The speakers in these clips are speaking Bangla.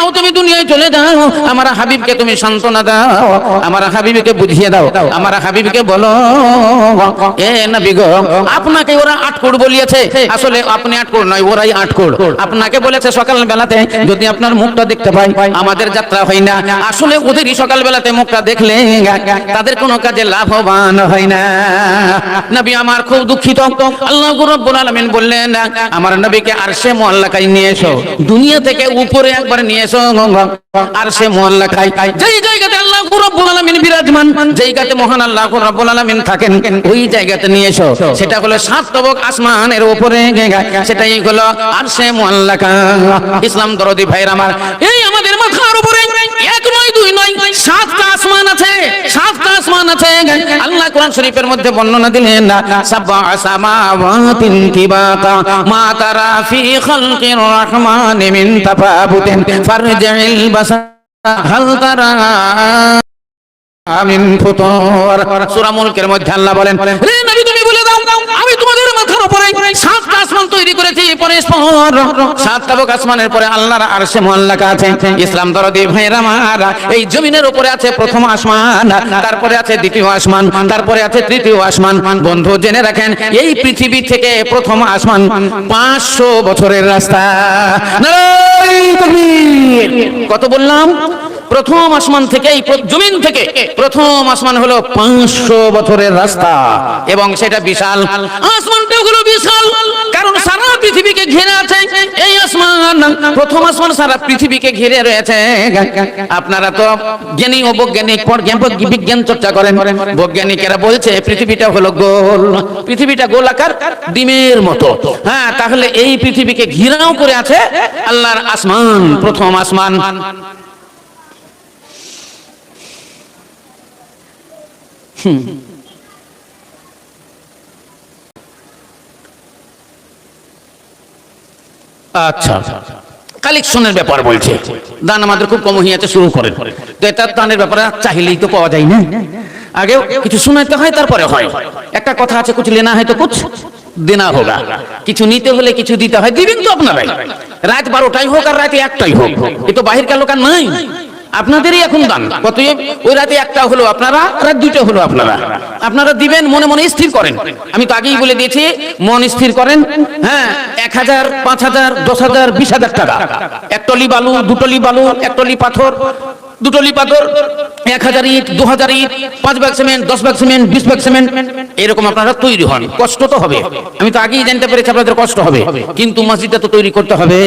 যাও, তুমি দুনিয়ায় চলে যাও, আমার হাবিবকে তুমি সান্ত্বনা দাও, আমার হাবিবকে বুঝিয়ে দাও, আমার হাবিবকে বলো এ নবী গো, আপনাকে ওরা আটকুড় বলিয়েছে, আসলে আপনি আটকুড় নয়, ওরাই আটকুড়। আপনাকে বলেছে সকাল বেলাতে যদি আপনার মুখটা দেখতে পাই আমাদের যাত্রা হয় না, আসলে ওদেরই সকাল বেলাতে মুখটা দেখলে তাদের কোনো কাজে লাভবান হয় না। নবী আমার খুব দুঃখিত। আল্লাহ রাব্বুল আলামিন বললেন আমার নবীকে আরশে মুআল্লাকায় নিয়ে এসো, দুনিয়া থেকে উপরে একবার নিয়ে এসো আরশে মুআল্লাকায়, যেই জায়গাতে আল্লাহ রাব্বুল আলামিন বিরাজমান, জায়গাতে মহান আল্লাহ রাব্বুল আলামিন থাকেন, ওই জায়গাতে নিয়ে এসো। সেটা হলো 7 তবক আসমানের উপরে, সেটাই হলো আরশে মুআল্লাকা। ইসলাম দরদি ভাইরা আমার, এই আমাদের মাথার উপরে এক নয় দুই নয় 7টা আসমান আছে, 7টা আসমান আছে। আল্লাহ কোরআন শরীফের মধ্যে বর্ণনা দিলেন সাবআ সামাওয়াতিন তিবাকা মা তারা ফি খালকির রহমানি মিন তাফাবুতিন ফারজিল বাসার হাল তারা মিন ফুতুর। সূরা মুলকের মধ্যে আল্লাহ বলেন হে নবী তুমি বলে দাও আমি তোমাদের মাথার উপরে 7টা আসমান তৈরি করেছি, পরস্পর 7 তবক আসমানের পরে আল্লাহর আরশে মুআল্লাকা আছে। ইসলাম দরদি ভাইরা আমার, এই জমিনের উপরে আছে প্রথম আসমান, তারপরে আছে দ্বিতীয় আসমান, তারপরে আছে তৃতীয় আসমান। বন্ধু জেনে রাখেন এই পৃথিবী থেকে প্রথম আসমান 500 বছরের রাস্তা। নারায়ে তাকবীর। কত বললাম? প্রথম আসমান থেকে, এই জমিন থেকে প্রথম আসমান হলো 500 বছরের রাস্তা, এবং সেটা বিশাল। আসমানটা হলো বিশাল কারণ সারা পৃথিবীকে ঘিরে আছে এই আসমান। প্রথম আসমান সারা পৃথিবীকে ঘিরে রয়েছে। আপনারা তো জ্ঞানী ও বৈজ্ঞানিক বিজ্ঞান চর্চা করেন, বৈজ্ঞানিকেরা বলছে পৃথিবীটা হলো গোল, পৃথিবীটা গোলাকার ডিমের মতো। হ্যাঁ, তাহলে এই পৃথিবীকে ঘিরাও করে আছে আল্লাহর আসমান, প্রথম আসমান। আচ্ছা, কালেকশনের ব্যাপার বলছে, দান আমাদের খুব কম হয়ে আছে, শুরু করেন। তো এটা দানের ব্যাপারে চাইলেই তো পাওয়া যায় না, আগে কিছু শোনাতে হয় তারপরে হয়। একটা কথা আছে, কুছ লেনা হয় তো কুছ দেনা হোগা, কিছু নিতে হলে কিছু দিতে হয়, দিবেন তো আপনারাই। রাত 12টাই হোক আর রাতে 1টাই হোক, এ তো বাহিরকার লোক আর নাই, আপনাদেরই এখন দান। কত ওই রাতে 1টা হলো আপনারা, রাত 2টা হলো আপনারা, আপনারা দিবেন। মনে মনে স্থির করেন, আমি তো আগেই বলে দিয়েছি মন স্থির করেন। হ্যাঁ, 1000, 5000, 10,000, 20,000 টাকা, 1 টলি বালু, 2 টলি বালু, 1 টলি পাথর, 2 টলি পাথর, 1000 ইট, 2000 ইট, 5 bag cement, 10 bag cement, 20 bag cement, এরকম আপনারা তৈরি হন। কষ্ট তো হবে, আমি তো আগেই জানতে পেরেছি আপনাদের কষ্ট হবে, কিন্তু মসজিদটা তো তৈরি করতে হবে,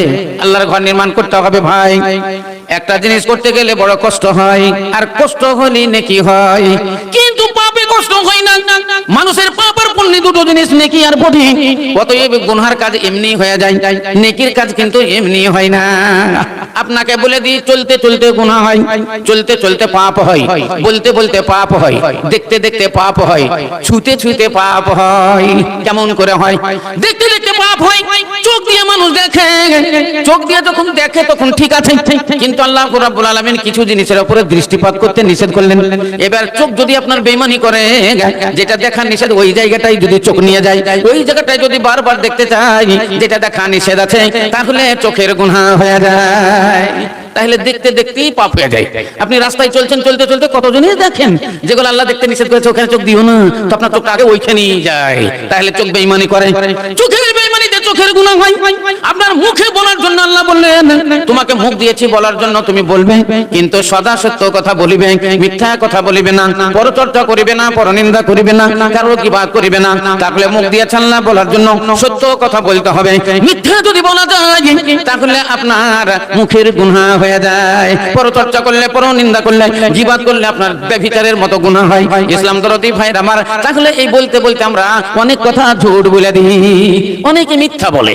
আল্লাহর ঘর নির্মাণ করতে হবে। ভাই, একটা জিনিস করতে গেলে বড় কষ্ট হয়, আর কষ্ট হলে নেকি হয়, কিন্তু পাপে কষ্ট হয় না। মানুষের পাপ আর পুণ্য দুটো জিনিস, নেকি আর পুণ্য। অতএব গুনহার কাজ এমনি হয়ে যায়, নেকির কাজ কিন্তু এমনি হয় না। আপনাকে বলে দিই, চলতে চলতে গুনাহ হয়, চলতে চলতে পাপ হয়, বলতে বলতে পাপ হয়, দেখতে দেখতে পাপ হয়, ছুঁতে ছুঁতে পাপ হয়। কেমন করে হয়? দেখতে দেখতে পাপ হয়। চোখ দিয়ে মানুষ দেখে, চোখ দিয়ে যখন দেখে তখন ঠিক আছে, কিন্তু আল্লাহ রাব্বুল আলামিন কিছু জিনিসের উপরে দৃষ্টিপাত করতে নিষেধ করলেন। এবার চোখ যদি আপনার বেঈমানি করে, যেটা দেখা নিষেধ ওই জায়গাটাই যদি চোখ নিয়ে যায়, ওই জায়গাটায় যদি বারবার দেখতে চায় যেটা দেখা নিষেধ আছে, তাহলে চোখের গুনাহ হয়ে যায়। তাহলে দেখতে দেখতেই পাপ হয়ে যায়। আপনি রাস্তায় চলছেন, চলতে চলতে কত জিনিস দেখেন যেগুলো আল্লাহ দেখতে নিষেধ করেছে, ওখানে চোখ দিও না, তো আপনার চোখটা আগে ওইখানেই যায়, তাহলে চোখ বেঈমানি করে। চোখের বেঈমানিতে চোখের গুনাহ হয়। আপনার মুখে বলার জন্য আল্লাহ বললেন তোমাকে মুখ দিয়েছি বলার জন্য তুমি বলবে, কিন্তু সদা সত্য কথা বলিবে, মিথ্যা কথা বলিবে না, পরচর্চা করিবে না, পরনিন্দা করিবে না, কারো কিবাদ করিবে না। তাহলে মুখ দিয়েছেন আল্লাহ বলার জন্য, সত্য কথা বলতে হবে। মিথ্যা যদি বলা যায় তাহলে আপনার মুখের গুনাহ হয়ে যায়। পরচর্চা করলে, পরনিন্দা করলে, গীবাত করলে আপনার ব্যভিচারের মতো গুনাহ হয়। ইসলাম দরদি ভাইরা আমার, তাহলে এই বলতে বলতে আমরা অনেক কথা ঝুট বলে দিই, অনেকে মিথ্যা বলে।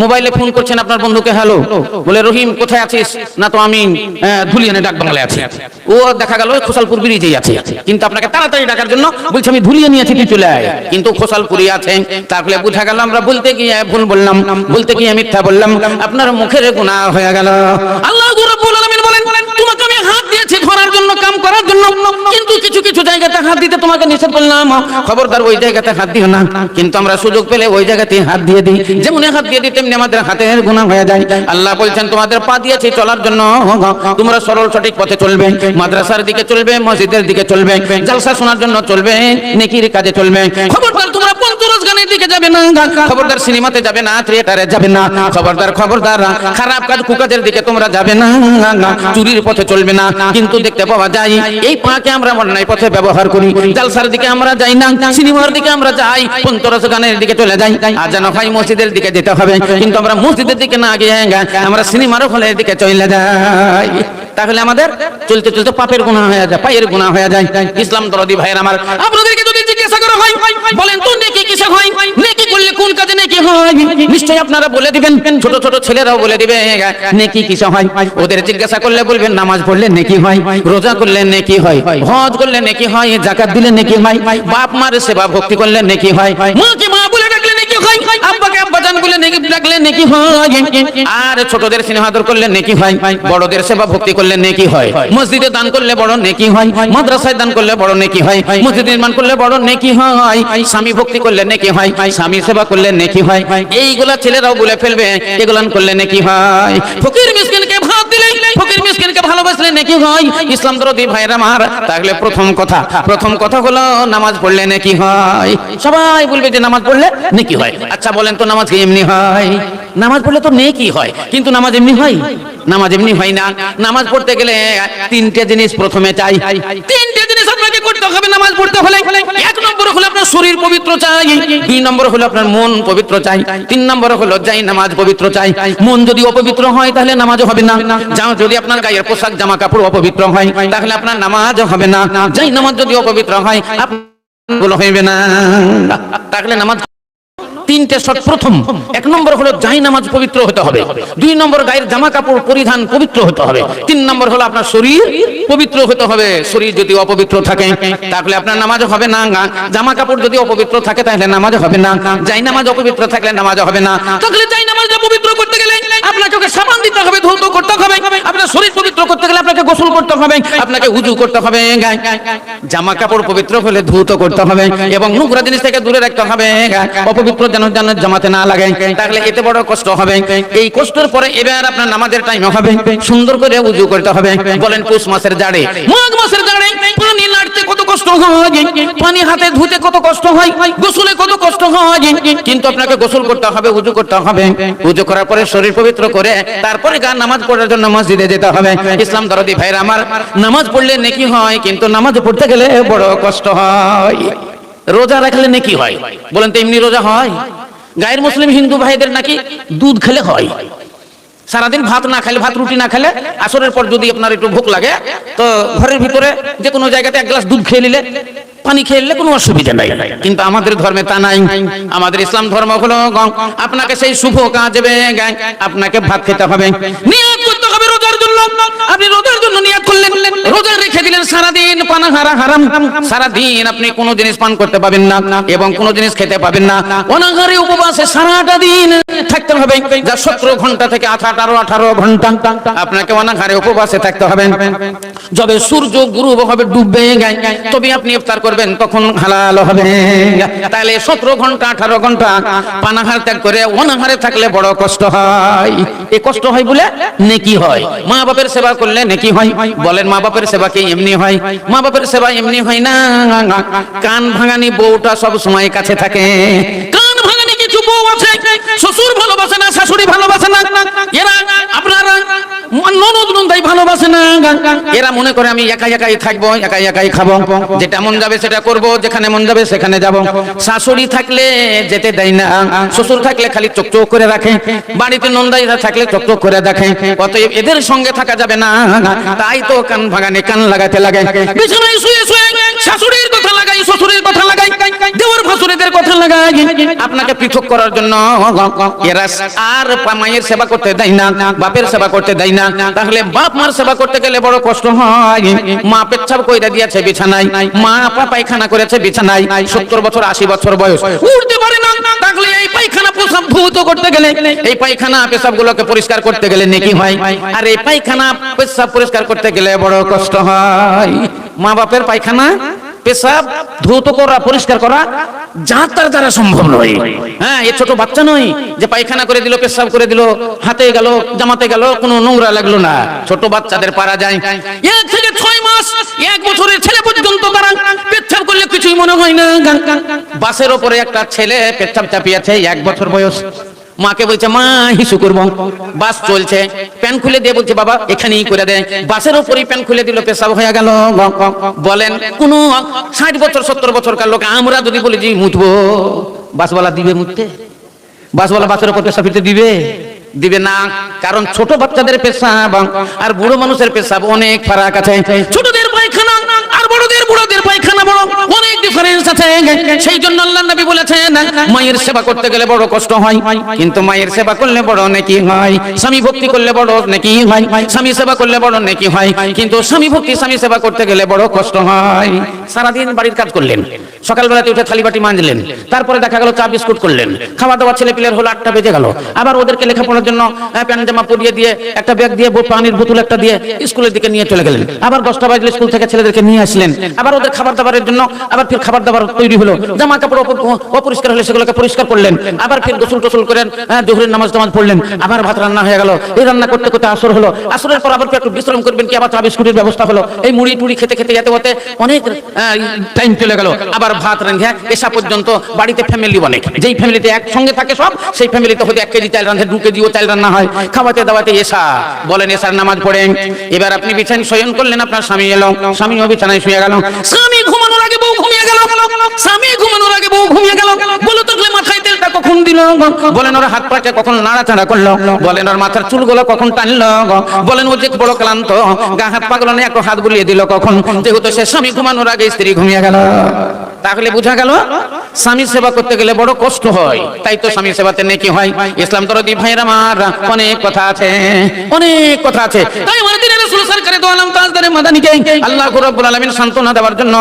মোবাইলে ফোন করছেন আপনার বন্ধুকে, হ্যালো, বলে রহিম কোথায় আছিস? না তো আমি ধুলিয়ানে ডাক বাংলায় আছি। ও দেখা গেল খোসালপুর ব্রিজেই আছে, কিন্তু আপনাকে তাড়াতাড়ি ডাকার জন্য বলছে আমি ধুলিয়ানে আছি, তুই চলে আয়, কিন্তু খোসালপুরি আছে। তাহলে বুঝা গেল আমরা বলতে গিয়ে ভুল বললাম, বলতে গিয়ে মিথ্যা বললাম, আপনার মুখের গুনাহ হয়ে গেল। আল্লাহ রাব্বুল আলামিন বলেন তোমাকে আমি হাত দিয়েছি ধরার জন্য, কাম করার জন্য, কিন্তু কিছু কিছু জায়গাতে হাত দিতে তোমাকে নিষেধ করলাম, খবরদার ওই জায়গাতে হাত দিও না। কিন্তু আমরা সুযোগ পেলে ওই জায়গাতে হাত দিয়ে দিই, যেমন হাত দিয়ে দিই তেমনি আমাদের হাতের গুনাহ হয়ে যায়। আল্লাহ বলছেন তোমাদের পা দিয়েছি চলার জন্য, তোমরা সরল সঠিক পথে চলবে, মাদ্রাসার দিকে চলবে, মসজিদের দিকে চলবে, জালসা শোনার জন্য চলবে, নেকির কাজে চলবে। খবরদার তোমরা পঞ্চরস গানের দিকে যাবে না, খবরদার সিনেমাতে যাবে না, থিয়েটারে যাবে না, খবরদার খবরদার খারাপ কাজ কুকাজের দিকে তোমরা যাবে না, চুরির পথে চলবে না। কিন্তু দেখতে পাওয়া যায় এই পাকে আমরা অন্যায় পথে ব্যবহার করি, জালসার দিকে আমরা যাই না, সিনেমার দিকে আমরা যাই, পঞ্চরস গানের দিকে চলে যাই। আজান হয় মসজিদের দিকে যেতে হবে, কিন্তু আমরা মসজিদের দিকে না গিয়ে আমরা সিনেমার হলের দিকে চলে যাই। তাহলে আমাদের চলতে চলতে পাপের গুনাহ হয়ে যায়, পায়ের গুনাহ হয়ে যায়। ইসলাম দরদি ভাইয়ের আমার, আপনাদেরকে যদি জিজ্ঞাসা করা হয় বলেন তো নেকি কিসে হয়, নেকি করলে কোন কাজে নেকি হয়, নিশ্চয়ই আপনারা বলে দিবেন, ছোট ছোট ছেলেরাও বলে দিবে নেকি কিসে হয়। ওদের জিজ্ঞাসা করলে বলবেন নামাজ পড়লে নেকি হয়, রোজা করলে নেকি হয়, হজ করলে নেকি হয়, যাকাত দিলে নেকি হয়, বাপ মার সেবা ভক্তি করলে নেকি হয়, মাকে মা বলে ডাকলে নেকি হয়, আব্বাকে আব্বা জান বলে নেকি ডাকলে নেকি হয়, আর ছোটদের স্নেহ আদর করলে নেকি হয়, বড়দের সেবা ভক্তি করলে নেকি হয়, মসজিদে দান করলে বড় নেকি হয়, মাদ্রাসায় দান করলে বড় নেকি হয়, মসজিদ নির্মাণ করলে বড় নেকি হয়, স্বামী ভক্তি করলে নেকি হয়, স্বামী সেবা করলে নেকি হয়। এইগুলা ছেলেরাও বলে ফেলবে এগুলান করলে নেকি হয়। ফকির মিসকিনকে ভাত দিলে, ফকির মিসকিনকে ভালোবাসলে নেকি হয়। ইসলাম দরদি ভাইরা আমার, তাহলে প্রথম কথা হলো নামাজ পড়লে নেকি হয়। সবাই বলবে যে নামাজ পড়লে নেকি হয়। আচ্ছা বলেন তো নামাজ কি এমনি হয়? নামাজ পড়লে তো নেকি হয়, কিন্তু নামাজ এমনি হয়? নামাজ এমনি হয় না। নামাজ পড়তে গেলে তিনটে জিনিস প্রথমে চাই, তিনটে জিনিস আপনাকে করতে হবে নামাজ পড়তে হলে। এক নম্বর হলো আপনার শরীর পবিত্র চাই, দুই নম্বর হলো আপনার মন পবিত্র চাই, তিন নম্বর হলো যাই নামাজ পবিত্র চাই। মন যদি অপবিত্র হয় তাহলে নামাজ হবে না। যদি আপনার গায়ের পোশাক জামা কাপড় অপবিত্র হয় তাহলে আপনার নামাজ হবে না। যাই নামাজ যদি অপবিত্র হয় আপনার হইবে না, তাহলে নামাজ তিনটে শর্ত। প্রথম এক নম্বর হলো যাই নামাজ পবিত্র হতে হবে, দুই নম্বর গায়ের জামা কাপড় পরিধান পবিত্র হতে হবে, তিন নম্বর হলো আপনার শরীর পবিত্র হতে হবে। শরীর যদি অপবিত্র থাকে তাহলে আপনার নামাজ হবে না, জামা কাপড় যদি অপবিত্র থাকে তাহলে নামাজ হবে না, যাই নামাজ অপবিত্র থাকলে নামাজ হবে না। তাহলে যাই নামাজটা পবিত্র করতে গেলে আপনাকে ওকে সাবান দিতে হবে, ধৌত করতে হবে। আপনার শরীর পবিত্র করতে গেলে আপনাকে গোসল করতে হবে, আপনাকে উযু করতে হবে। জামা কাপড় পবিত্র হলে ধৌত করতে হবে এবং নোংরা জিনিস থেকে দূরে রাখতে হবে, অপবিত্র যেন জামাতে না লাগে, তাহলে এতে বড় কষ্ট হবে। এই কষ্টের পরে এবার আপনার নামাজের টাইম হবে, সুন্দর করে উযু করতে হবে। বলেন পৌষ মাসের জাড়ে, মাঘ মাসের জাড়ে পানি নাড়তে কত কষ্ট হয়, পানি হাতে ধুতে কত কষ্ট হয়, গোসলে কত কষ্ট হয়, কিন্তু আপনাকে গোসল করতে হবে, উযু করতে হবে। উযু করার পরে শরীর পবিত্র করে তারপরে নামাজ পড়ার জন্য মসজিদে যেতে হবে। ইসলাম দরদি ভাইরা আমার, নামাজ পড়লে নেকি হয়, কিন্তু নামাজ পড়তে গেলে বড় কষ্ট হয়। রোজা রাখলে নেকি হয়, বলেন তো এমনি রোজা হয়? গায়ের মুসলিম হিন্দু ভাইদের নাকি দুধ খেলে হয়। সারাদিন ভাত না খেলে, ভাত রুটি না খেলে আসরের পর যদি আপনার একটু ভোক লাগে তো ঘরের ভিতরে যে কোনো জায়গাতে এক গ্লাস দুধ খেয়ে নিলে, পানি খেয়ে নিলে কোনো অসুবিধা নাই। কিন্তু আমাদের ধর্মে তা নাই। আমাদের ইসলাম ধর্ম হলো আপনাকে সেই শুভ কাজে আপনাকে ভাত খেতে হবে, নিয়ত করতে হবে রোজার জন্য। আপনি রোজার জন্য নিয়ত করলেন, রোজা রেখে দিলেন, সারাদিন পানাহারা হারাম, সারাদিন আপনি কোনো জিনিস পান করতে পাবেন না এবং কোনো জিনিস খেতে পাবেন না। অনাহারে উপবাসে সারাটা দিন থাকতে হবে, যা 17 ঘন্টা থেকে 18 ঘন্টা আপনাকে অনাহারে উপবাসে থাকতে হবে। যবে সূর্য গুরু হবে, ডুববে তবে আপনি ইফতার করবেন, তখন হালাল হবে। তাহলে 17 ঘন্টা 18 ঘন্টা পানাহার ত্যাগ করে অনাহারে থাকলে বড় কষ্ট হয়। এই কষ্ট হয় বলে নেকি হয়। মা বাপের সেবা করলে নেকি হয়। বলেন মা বাপের সেবা কি এমনি হয়? মা বাপের সেবা এমনি হয় না। কান ভাঙানি বউটা সব সময় কাছে থাকে। কান ভাঙানি কিছু বউ আছে, শ্বশুর ভালোবাসে না, শাশুড়ি ভালোবাসে না, এরা আপনারা ননদ নন্দাই ভালোবাসে না। এরা মনে করে আমি একা একাই থাকবো, একাই একাই খাবো, যেটা মন যাবে সেটা করব, যেখানে মন যাবে সেখানে যাব। শাশুড়ি থাকলে যেতে দেয় না, শ্বশুর থাকলে খালি চোখ চোখ করে রাখে, বাড়িতে নন্দাইরা থাকলে চোখ চোখ করে রাখে। অতএব এদের সঙ্গে থাকা যাবে না। তাই তো কান ভাগানে কান লাগাতে লাগে, বিছানায় শুয়ে শুয়ে শাশুড়ির কথা লাগাই, শ্বশুরের কথা লাগাই, দেওর ভাসুরেদের কথা লাগাই, আপনাকে পৃথক করার জন্য। এরা আর মায়ের সেবা করতে দেয় না, বাপের সেবা করতে দেয় না। তাহলে বাপ মার মার সেবা করতে গেলে বড় কষ্ট হয়। মা পেচ্ছাপ কইরা দিয়েছে বিছানায়, মা আপা পায়খানা করেছে বিছানায়, 70 বছর 80 বছর বয়স, উঠতে পারে না। তাহলে এই পায়খানা পেশাব ধৌত করতে গেলে, এই পায়খানা পেশাবগুলোকে পরিষ্কার করতে গেলে নেকি হয়, আর এই পায়খানা পেশাব পরিষ্কার করতে গেলে বড় কষ্ট হয়। মা বাপের পায়খানা পেশাব ধৌত করা, পরিষ্কার করা যা তার দ্বারা সম্ভব নয়। হ্যাঁ, এ ছোট বাচ্চা নয় যে পায়খানা করে দিল, পেশাব করে দিল, হাতে গেল, জামাতে গেল, কোনো নোংরা লাগলো না। ছোট বাচ্চাদের পারা যায় 1 থেকে 6 মাস, 1 বছরের ছেলে পর্যন্ত তারা পেচ্ছাব করলে কিছুই মনে হয় না। বাসের ওপরে একটা ছেলে পেচ্ছাব চাপিয়েছে, 1 বছর বয়স। মাকে বলছে মা হিসু করবো, বাস চলছে, প্যান খুলে দিয়ে বলছে বাবা এখানেই করে দেয়, বাসের উপরেই প্যান খুলে দিল, পেশাব হয়ে গেল। বলেন কোন 60 বছর 70 বছরকার লোক আমরা যদি বলি যে মুতবো, বাসওয়ালা দিবে মুততে? বাসওয়ালা বাসের উপর পেশাব ফিরতে দিবে? দিবে না। কারণ ছোট বাচ্চাদের পেশাব আর বুড়ো মানুষের পেশাব অনেক ফারাক আছে। ছোটদের পায়খানা আর বড়দের বুড়োদের পায়খানা বড় অনেক ডিফারেন্স আছে। সেই জন্য আল্লাহর নবী বলেছেন মায়ের সেবা করতে গেলে বড় কষ্ট হয়, কিন্তু মায়ের সেবা করলে বড় নেকি হয়। স্বামী ভক্তি করলে বড় নেকি হয়, স্বামী সেবা করলে বড় নেকি হয়, কিন্তু স্বামী ভক্তি স্বামী সেবা করতে গেলে বড় কষ্ট হয়। সারাদিন বাড়ির কাজ করলেন, সকালবেলাতে উঠে থালি বাটি মাজলেন, তারপরে দেখা গেল চা বিস্কুট করলেন, খাওয়া দাওয়া ছেলে পিলের হলো 8টা বেজে গেল, আবার ওদেরকে লেখাপড়ার জন্য প্যান্ট জামা পরিয়ে দিয়ে একটা ব্যাগ দিয়ে পানির বোতল একটা দিয়ে স্কুলের দিকে নিয়ে চলে গেলেন, আবার 10টা বাজলে স্কুল থেকে ছেলেদেরকে নিয়ে আসলেন, আবার ওদের খাবার দাবারের জন্য আবার ফির খাবার দাবার তৈরি হলো, জামা কাপড় অপরিষ্কার হলে সেগুলোকে পরিষ্কার করলেন, আবার ফির গোসল টোসল করেন, জোহরের নামাজ টামাজ পড়লেন, আবার ভাত রান্না হয়ে গেল। এই রান্না করতে করতে আসর হলো, আসরের পর আবার একটু বিশ্রাম করবেন কি, আবার চা বিস্কুটের ব্যবস্থা হলো, এই মুড়ি টুড়ি খেতে খেতে যেতে হতে অনেক টাইম চলে গেল। আবার ভাত রাঁধে এসা পর্যন্ত বাড়িতে ফ্যামিলি অনেক, যেই ফ্যামিলিতে একসঙ্গে থাকে সব, সেই ফ্যামিলিতে হয়তো 1 কেজি চাল রাঁধে, 2 কেজিও চাল রান্না হয়, খাওয়াতে দাওয়াতে এসা বলেন, এসার নামাজ পড়েন। এবার আপনি বিছানায় শয়ন করলেন, আপনার স্বামী এলো, স্বামীও বিছানায় শুয়ে গেল, স্বামী ঘুমানোর আগে বউ ঘুমিয়ে গেল, স্বামী ঘুমানোর আগে বউ ঘুমিয়ে গেল। বলো তো মাথায় তেলটা কখন দিল? বলেন ওর হাত পাটা কখন নাড়াচাড়া করলো? বলেন ওর মাথার চুলগুলো কখন টানলো? বলেন ও যে বড় ক্লান্ত, গা হাত পাগল না, একটু হাত বুলিয়ে দিল কখন? যেহেতু সে স্বামী ঘুমানোর আগে স্ত্রী ঘুমিয়ে গেল। তাহলে বোঝা গেল স্বামী সেবা করতে গেলে বড় কষ্ট হয়, তাই তো স্বামী সেবাতে নেকি হয়। ইসলাম দরদি ভাইরা আমার অনেক কথা আছে, অনেক কথা আছে। তাই আমার দিনের রাসূল সরকারে দো আলম তাজদারে মাদানীকে আল্লাহ রাব্বুল আলামিন সান্ত্বনা দেওয়ার জন্য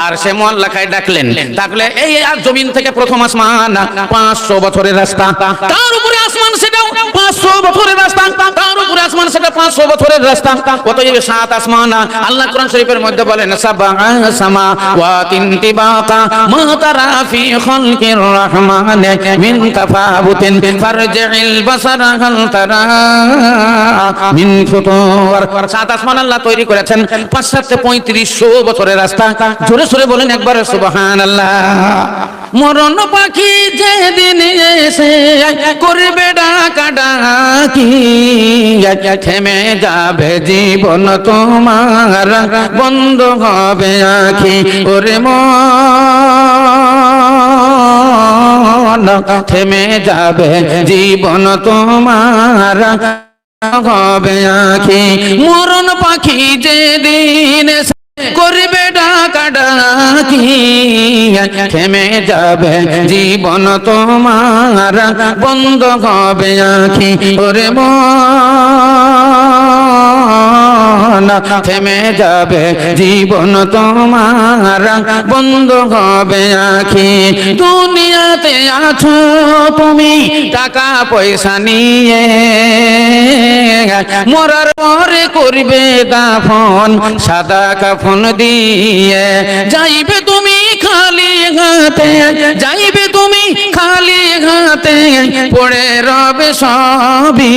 আর সে মুআল্লাকায় ডাকলেন। ডাকলে এই জমিন থেকে প্রথম আসমান 500 বছরের রাস্তা, তার উপরে আসমান সেটাও 500 বছরের রাস্তা, তার উপরে আসমান সেটা 500 বছরের রাস্তা। অতএব 7 আসমান। আল্লাহ কোরআন শরীফের মধ্যে বলেন সাবা সামাওয়াতিন তিবাকা মা তারা ফি খালকির রহমানে মিন তাফাউতিন ফারজিল বাসারা হাল তারা মিন ফুতুর। 7 আসমান আল্লাহ তৈরি করেছেন, 5-3500 বছরের রাস্তা। জোরে জোরে বলেন একবার সুবহানাল্লাহ। মরণ পাখি যেদিন এসে করবে ডাকাডাকি, থেমে যাবে জীবন তোমার, বন্ধ হবে আঁখি। ওরে মন থেমে যাবে জীবন তোমার, হবে আঁখি। মরণ পাখি যেদিন করবে ডাকাডাকি, থেমে যাবে জীবন তোমার, বন্ধ হবে আঁখি। ওরে মন থেমে যাবে জীবন তোমার, বন্ধ হবে আঁখি। দুনিয়াতে আছো তুমি টাকা পয়সা নিয়ে, মরার পরে করবে দাফন সাদা কাফন দিয়ে। যাইবে তুমি খালি হাতে, যাইবে তুমি খালি হাতে, পড়ে রবে সবই,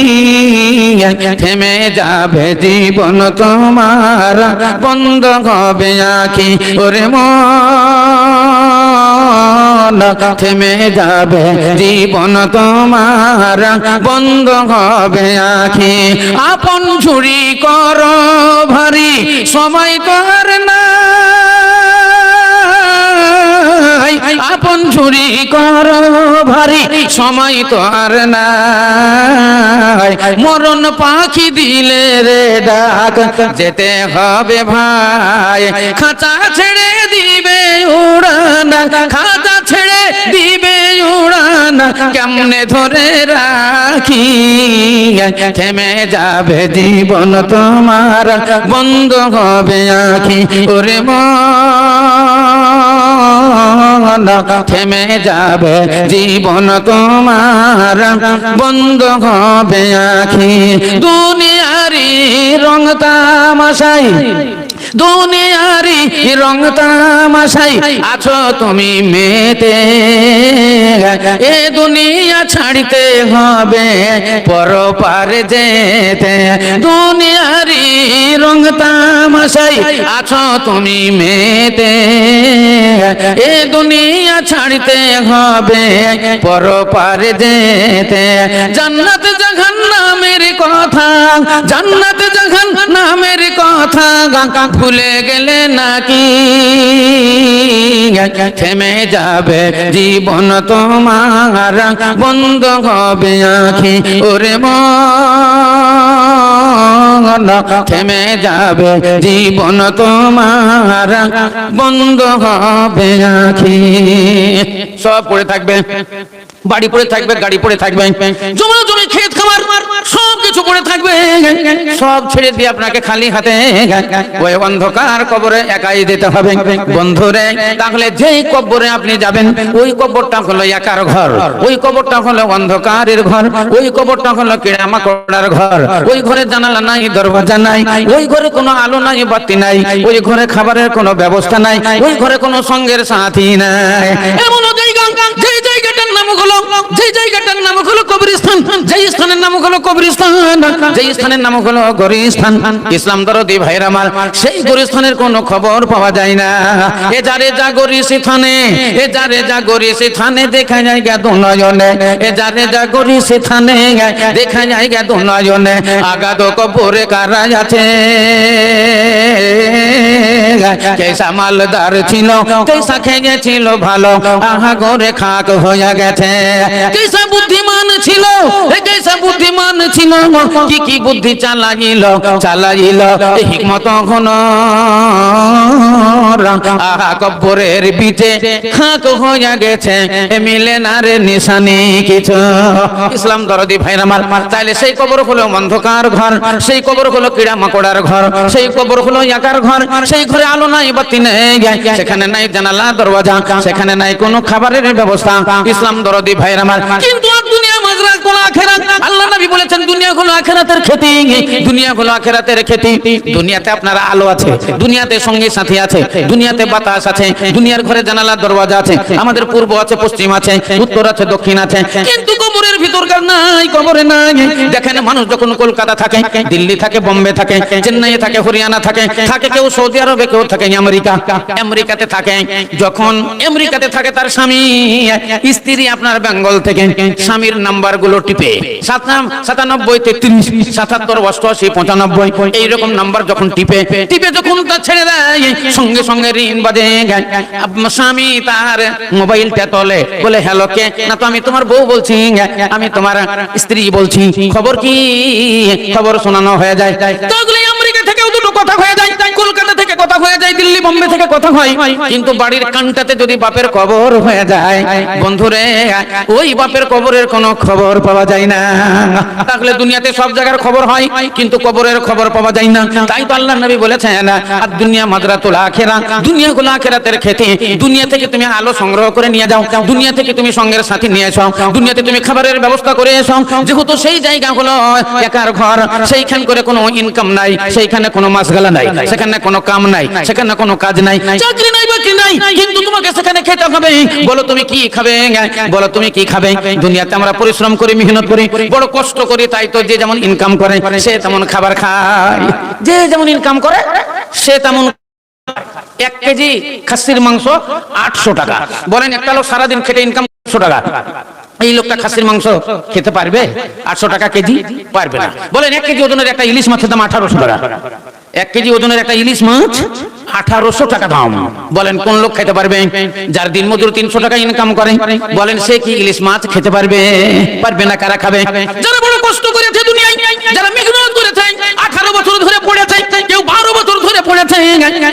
থেমে যাবে জীবন তোমার, বন্ধ হবে আঁখি। ওরে মন থেমে যাবে জীবন তোমার, বন্ধ হবে আঁখি। আপন ঝুড়ি কর ভারী, সময় তোর না, আপন ঝুড়ি কর ভারী, সময় তো আর নাই। মরণ পাখি দিলে রে ডাক, যেতে হবে ভাই। খাঁচা ছেড়ে দিবে উড়ান, খাঁচা ছেড়ে দিবে উড়ান কেমনে ধরে রাখি, থেমে যাবে জীবন তোমার বন্ধ হবে আঁখি। ওরে মন থেমে যাবে জীবন তোমার বন্ধ হবে আঁখি। দুনিয়ারি রং তামাশাই, দুনিয়ারি রং তামাশাই আছো তুমি মেতে, এ দুনিয়া ছাড়িতে হবে পরপারে যেতে। দুনিয়ারি রং তামাশাই আছো তুমি মেতে, এ দুনিয়া ছাড়িতে হবে পরপারে যেতে। জান্নাত জাহান্নামের কথা, জান্নাত জাহান্নামের কথা ভুলে গেলে নাকি, থেমে যাবে জীবন তোমার বন্ধ হবে আঁখি। ওরে মন থেমে যাবে জীবন তোমার বন্ধ হবে আঁখি। সব পড়ে থাকবে, বাড়ি পড়ে থাকবে, গাড়ি পড়ে থাকবে, জমি জমি ক্ষেত খামার সব কিছু পড়ে থাকবে, সব ছেড়ে দিয়ে আপনাকে খালি হাতে ওই অন্ধকার কবরে একাই যেতে হবে বন্ধুরে। তাহলে যেই কবরে আপনি যাবেন ওই কবরটা হলো একার ঘর, ওই কবরটা হলো অন্ধকারের ঘর, ওই কবরটা হলো কিড়ামাকড়ার ঘর। ওই ঘরে জানালা নাই, দরজা নাই, ওই ঘরে কোনো আলো নাই, বাতি নাই, ওই ঘরে খাবারের কোনো ব্যবস্থা নাই, ওই ঘরে কোনো সঙ্গের সাথী নাই। এমন জায়গা, যেই জায়গাটার নাম হলো, যেই জায়গাটার নাম হলো কবরস্থান, যেই স্থানের নাম হলো কবরস্থান, যেই স্থানের নাম হলো গরিস্থান। ইসলাম দরদি ভাইরা আমার, সেই গরিস্থানের কোনো খবর পাওয়া যায় না। এ যারে যা গরিস্থানে, এ যারে যা গরিস্থানে দেখা যায় গে দুনয়নে, এ যারে যা গরিস্থানে দেখা যায় গে দুনয়নে। আগাদ কবরে কারা আছে, কেসা মালদার ছিল, কেসা খেয়েছিল ভালো, আহা ঘরে খাক হয়ে গেছে। কেসা বুদ্ধিমান ছিল, কেসা বুদ্ধিমান ছিল, কি কি বুদ্ধি চালাইল, চালাইল হিকমত ঘন। আহা কবরের পিঠে খাক হয়ে গেছে, মিলে না রে নিশানি কিছু। ইসলাম দরদি ভাইরা আমার, তাইলে সেই কবর হলো অন্ধকার ঘর, সেই কবর হলো কিড়া মাকড়ার ঘর, সেই কবর হলো একার ঘর। সেই ঘরে আলো নাই, বাতি নেই, সেখানে নাই জানালা দরজা, সেখানে নাই কোনো খাবারের ব্যবস্থা। ইসলাম দরদি ভাইরা আমার, কিন্তু দুনিয়া মাজরা কোন আখিরাত। আল্লাহ নবী বলেছেন দুনিয়া হলো আখিরাতের খেতি, দুনিয়া হলো আখিরাতের খেতি। দুনিয়াতে আপনার আলো আছে, দুনিয়াতে সঙ্গী সাথী আছে, দুনিয়াতে বাতাস আছে, দুনিয়ার ঘরে জানালা দরজা আছে, আমাদের পূর্ব আছে, পশ্চিম আছে, উত্তর আছে, দক্ষিণ আছে, কিন্তু কবরের ভিতরকার নাই, কবরে নাই। দেখেন মানুষ যখন কলকাতা থাকে, দিল্লি থাকে, বোম্বে থাকে, চেন্নাইয়ে থাকে, হরিয়ানা থাকে, থাকে কেউ সৌদি আরবে, কেউ থাকে আমেরিকা, আমেরিকাতে থাকে। যখন আমেরিকাতে থাকে তার স্বামী, স্ত্রী আপনার বেঙ্গল থেকে স্বামীর নাম্বার গুলো টিপে 97, 33, 77, 88, 95 এইরকম নাম্বার যখন টিপে টিপে যখন তা ছেড়ে দেয়, সঙ্গে সঙ্গে রিং বাজে। স্বামী তার মোবাইলটা তোলে, বলে হ্যালো কে? না তো আমি তোমার বউ বলছি, আমি তোমার স্ত্রী বলছি, খবর কি? খবর শোনানো হয়ে যায়। তাহলে আমেরিকা থেকেও দুটো কথা হয়ে যায়, কলকাতা থেকে কথা হয়ে যায়, দিল্লি বোম্বে থেকে কথা হয়, কিন্তু বাড়ির কানটাতে যদি বাপের কবর হয়ে যায় বন্ধুরে, ওই বাপের কবরের কোনো খবর পাওয়া যায় না। তাহলে দুনিয়াতে সব জায়গার খবর হয়, কিন্তু কবরের খবর পাওয়া যায় না। তাই তো আল্লাহ নবী বলেছেন আর দুনিয়া মাদরাতুল আখিরা, দুনিয়া হলো আখিরাতের খেতি। দুনিয়া থেকে তুমি আলো সংগ্রহ করে নিয়ে যাও, দুনিয়া থেকে তুমি সঙ্গের সাথী নিয়ে এসো, দুনিয়াতে তুমি খাবারের ব্যবস্থা করে এসো। যেহেতু সেই জায়গা হলো একার ঘর, সেইখান করে কোনো ইনকাম নাই, সেইখানে কোনো মাসগালা নাই, সেখানে কোনো কাম নাই, সেখানে কোনো কাজ নাই, চাকরি নাই, বাকরি নাই, কিন্তু তোমাকে সেখানে খেতে হবে। বলো তুমি কি খাবে, বলো তুমি কি খাবে? দুনিয়াতে আমরা পরিশ্রম করি, মেহনত করি, বড় কষ্ট করি, তাই তো যে যেমন ইনকাম করে সে তেমন খাবার খায়, যে যেমন ইনকাম করে সে তেমন। 1 কেজি খাসির মাংস 800 টাকা। বলেন একটা লোক সারাদিন খেটে ইনকাম 800 টাকা, এই লোকটা খাসির মাংস খেতে পারবে? 800 টাকা কেজি পারবে না। বলেন 1 কেজি ওজনের একটা ইলিশ মাছের দাম 1800 টাকা। 1 কেজি ওজনের একটা ইলিশ মাছ 1800 টাকা দাম। বলেন কোন লোক খেতে পারবে? যার দিন মজুর 300 টাকা ইনকাম করে, বলেন সে কি ইলিশ মাছ খেতে পারবে? পারবে না। কারা খাবে? যারা বড় কষ্ট করেছে দুনিয়ায়, যারা মেহনত করেছে, 18 বছর ধরে পড়েছে, কেউ 12 বছর ধরে পড়েছে,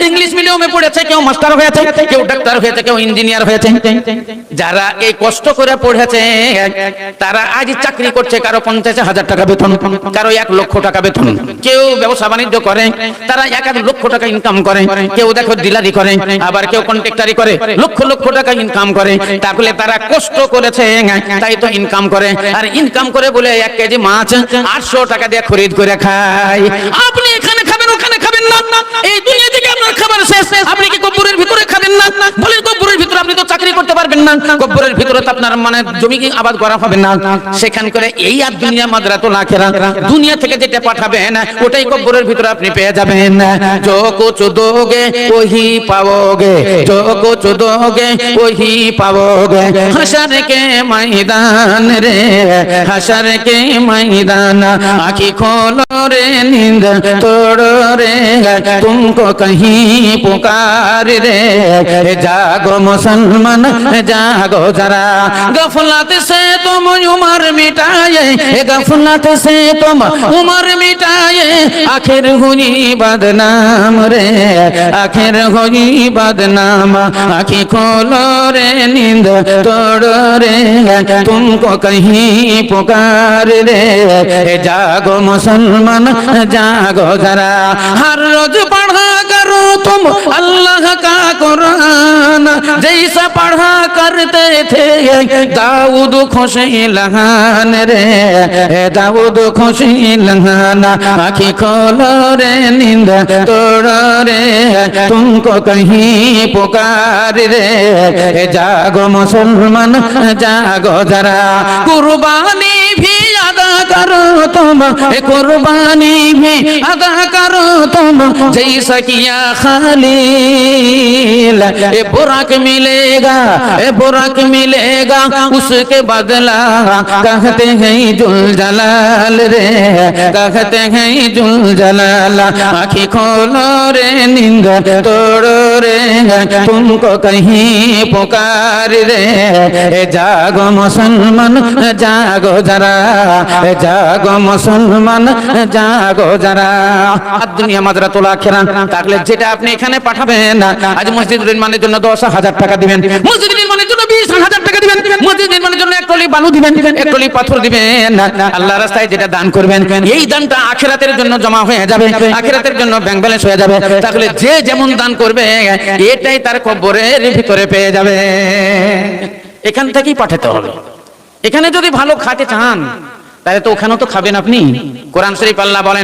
ইংলিশ মিডিয়ামে পড়েছে, কেউ মাস্টার হয়েছে, কেউ ডাক্তার হয়েছে, কেউ ইঞ্জিনিয়ার হয়েছে। যারা এই কষ্ট করে পড়েছে তারা আজ চাকরি করছে, কারো 50,000 টাকা বেতন, কারো 1 লক্ষ টাকা বেতন। কেউ ব্যবসা বাণিজ্য করে, তারা 1 লক্ষ টাকা ইনকাম করে। কেউ দেখো ডিলারি করে, আবার কেউ কন্ট্রাক্টরি করে, লক্ষ লক্ষ টাকা ইনকাম করে। তাহলে তারা কষ্ট করেছে তাই তো ইনকাম করে। আর ইনকাম করে বলে 1 কেজি মাছ 800 টাকা দিয়ে খরিদ করে খায়। আপনি এখানে খাবেন, ওখানে খাবেন না, এই দুনিয়া থেকে আপনার খাবার শেষ। আপনি কি কবরের ভিতরে খাবেন না? বলেন কবরের ভিতরে আপনি তো চাকরি করতে পারবেন না, কবরের ভিতরে তো আপনার মানে জমি কি আবাদ করা হবে না। সেখান করে এই আর দুনিয়া মাদরাতুল আখিরা, দুনিয়া থেকে যেটা পাঠাবেন ওটাই কবরের ভিতরে আপনি পেয়ে যাবেন। जो कुछ दोगे वही पाओगे, जो कुछ दोगे वही पाओगे। हशर के मैदान रे, हशर के मैदान, आँखी खोलो रे नींद तोड़ो रे, तुमको कहीं पुकार रे। जागो मुसलमान जागो जरा, गफलत से तुम उमर मिटाए, गफलत से तुम उमर मिटाए, आखिर हुई बदनाम रे, आखिर हुई बदनाम। आँखी खोलो रे नींद तोड़ो रे, तुमको कहीं पुकार रे। जागो मुसलमान जागो जरा, हर रोज पढ़ा करो तुम अल्लाह का कुरान, जैसा पढ़ा करते थे दाऊद खुशी लहान रे, दाऊद खुशी लहान। आँखी खोलो रे नींद तोड़ो रे, तुमको कहीं पुकार रे। जागो मुसलमान जागो जरा, कुर्बानी भी अदा करो तुम, कुर्बानी भी अदा करो तुम, जैसा किया खालील। ए बुराक मिलेगा, ए बुराक मिलेगा, उसके बदला कहते हैं जुल जलाल रे, कहते हैं जुल जलाल। आँखी खोलो रे नींद तोड़ो रे, तुमको कहीं पुकार रे। जागो मुसलमान जागो जरा, जागो मुसलमान जागो जरा। দুনিয়া মাদরাতুল আখিরা, তাহলে যেটা আপনি এখানে পাঠাবেন, আজ মসজিদ নির্মাণের জন্য 10,000 টাকা দিবেন, মসজিদ নির্মাণের জন্য 20,000 টাকা দিবেন, মসজিদ নির্মাণের জন্য 1 টলি বালু দিবেন, 1 টলি পাথর দিবেন। আল্লাহর রাস্তায় যেটা দান করবেন এই দানটা আখিরাতের জন্য জমা হয়ে যাবে, আখিরাতের জন্য ব্যাংক ব্যালেন্স হয়ে যাবে। তাহলে যে যেমন দান করবে এটাই তার কবরের ভিতরে পেয়ে যাবে। এখান থেকেই পাঠাতে হবে। এখানে যদি ভালো খাতে চান তাহলে তো ওখানেও তো খাবেন আপনি। কোরআন শরীফ আল্লাহ বলেন